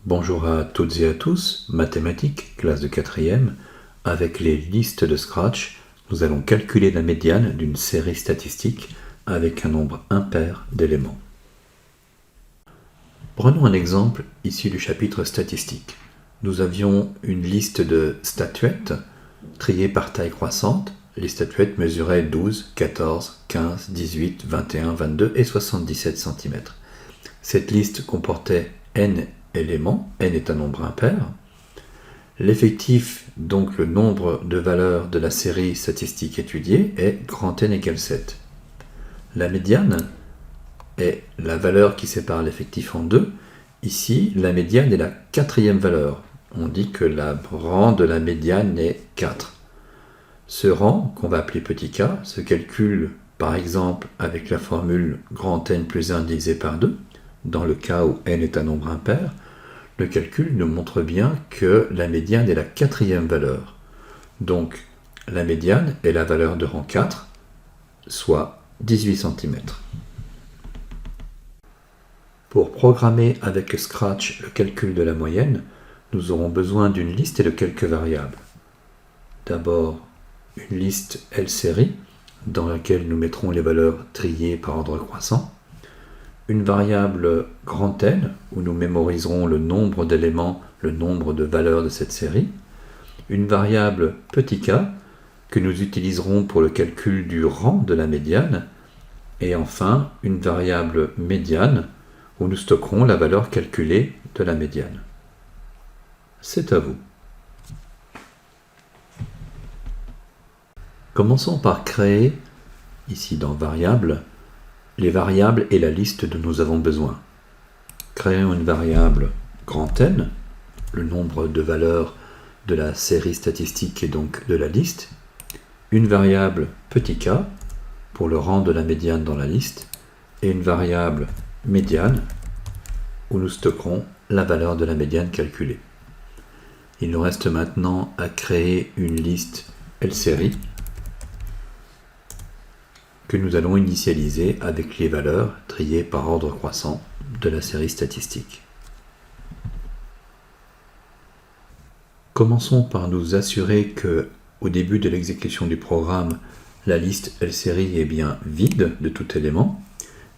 Bonjour à toutes et à tous, mathématiques, classe de 4e. Avec les listes de Scratch, nous allons calculer la médiane d'une série statistique avec un nombre impair d'éléments. Prenons un exemple issu du chapitre statistique. Nous avions une liste de statuettes triées par taille croissante. Les statuettes mesuraient 12, 14, 15, 18, 21, 22 et 77 cm. Cette liste comportait n éléments, n est un nombre impair. L'effectif, donc le nombre de valeurs de la série statistique étudiée, est grand N égale 7. La médiane est la valeur qui sépare l'effectif en deux. Ici, la médiane est la quatrième valeur. On dit que le rang de la médiane est 4. Ce rang, qu'on va appeler petit k, se calcule par exemple avec la formule grand N plus 1 divisé par 2. Dans le cas où n est un nombre impair, le calcul nous montre bien que la médiane est la quatrième valeur. Donc, la médiane est la valeur de rang 4, soit 18 cm. Pour programmer avec Scratch le calcul de la moyenne, nous aurons besoin d'une liste et de quelques variables. D'abord, une liste L-série, dans laquelle nous mettrons les valeurs triées par ordre croissant. Une variable grand N, où nous mémoriserons le nombre d'éléments, le nombre de valeurs de cette série. Une variable petit k, que nous utiliserons pour le calcul du rang de la médiane. Et enfin, une variable médiane, où nous stockerons la valeur calculée de la médiane. C'est à vous. Commençons par créer, ici dans variable, les variables et la liste dont nous avons besoin. Créons une variable grand N, le nombre de valeurs de la série statistique et donc de la liste. Une variable petit k, pour le rang de la médiane dans la liste. Et une variable médiane, où nous stockerons la valeur de la médiane calculée. Il nous reste maintenant à créer une liste L-série, que nous allons initialiser avec les valeurs triées par ordre croissant de la série statistique. Commençons par nous assurer que, au début de l'exécution du programme, la liste L-série est bien vide de tout élément,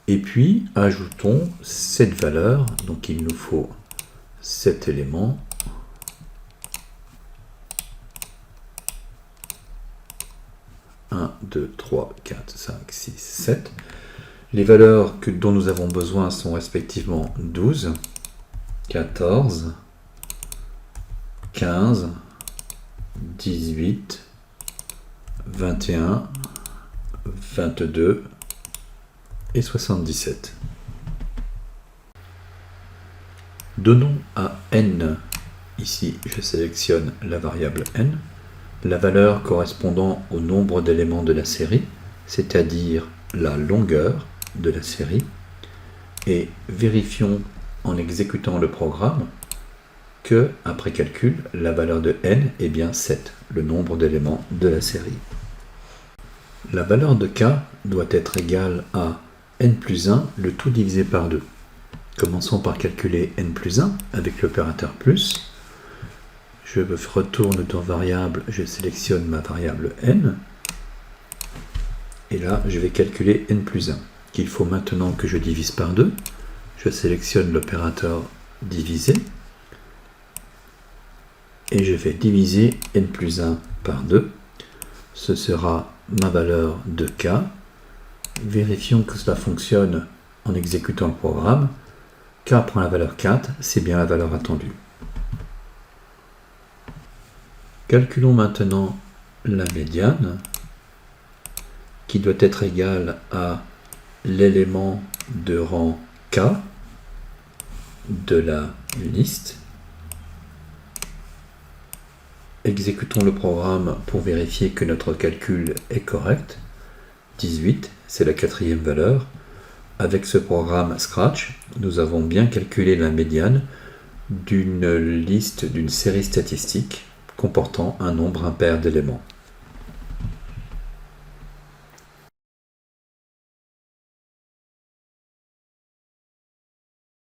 et puis ajoutons cette valeur, donc il nous faut cet élément, « 1, 2, 3, 4, 5, 6, 7. Les valeurs dont nous avons besoin sont respectivement 12, 14, 15, 18, 21, 22 et 77. Donnons à n, ici je sélectionne la variable n, la valeur correspondant au nombre d'éléments de la série, c'est-à-dire la longueur de la série, et vérifions en exécutant le programme que, après calcul, la valeur de n est bien 7, le nombre d'éléments de la série. La valeur de k doit être égale à n plus 1, le tout divisé par 2. Commençons par calculer n plus 1 avec l'opérateur plus. Je retourne dans variable, je sélectionne ma variable n. Et là, je vais calculer n plus 1, qu'il faut maintenant que je divise par 2. Je sélectionne l'opérateur diviser. Et je vais diviser n plus 1 par 2. Ce sera ma valeur de k. Vérifions que cela fonctionne en exécutant le programme. K prend la valeur 4, c'est bien la valeur attendue. Calculons maintenant la médiane, qui doit être égale à l'élément de rang k de la liste. Exécutons le programme pour vérifier que notre calcul est correct. 18, c'est la quatrième valeur. Avec ce programme Scratch, nous avons bien calculé la médiane d'une liste d'une série statistique comportant un nombre impair d'éléments.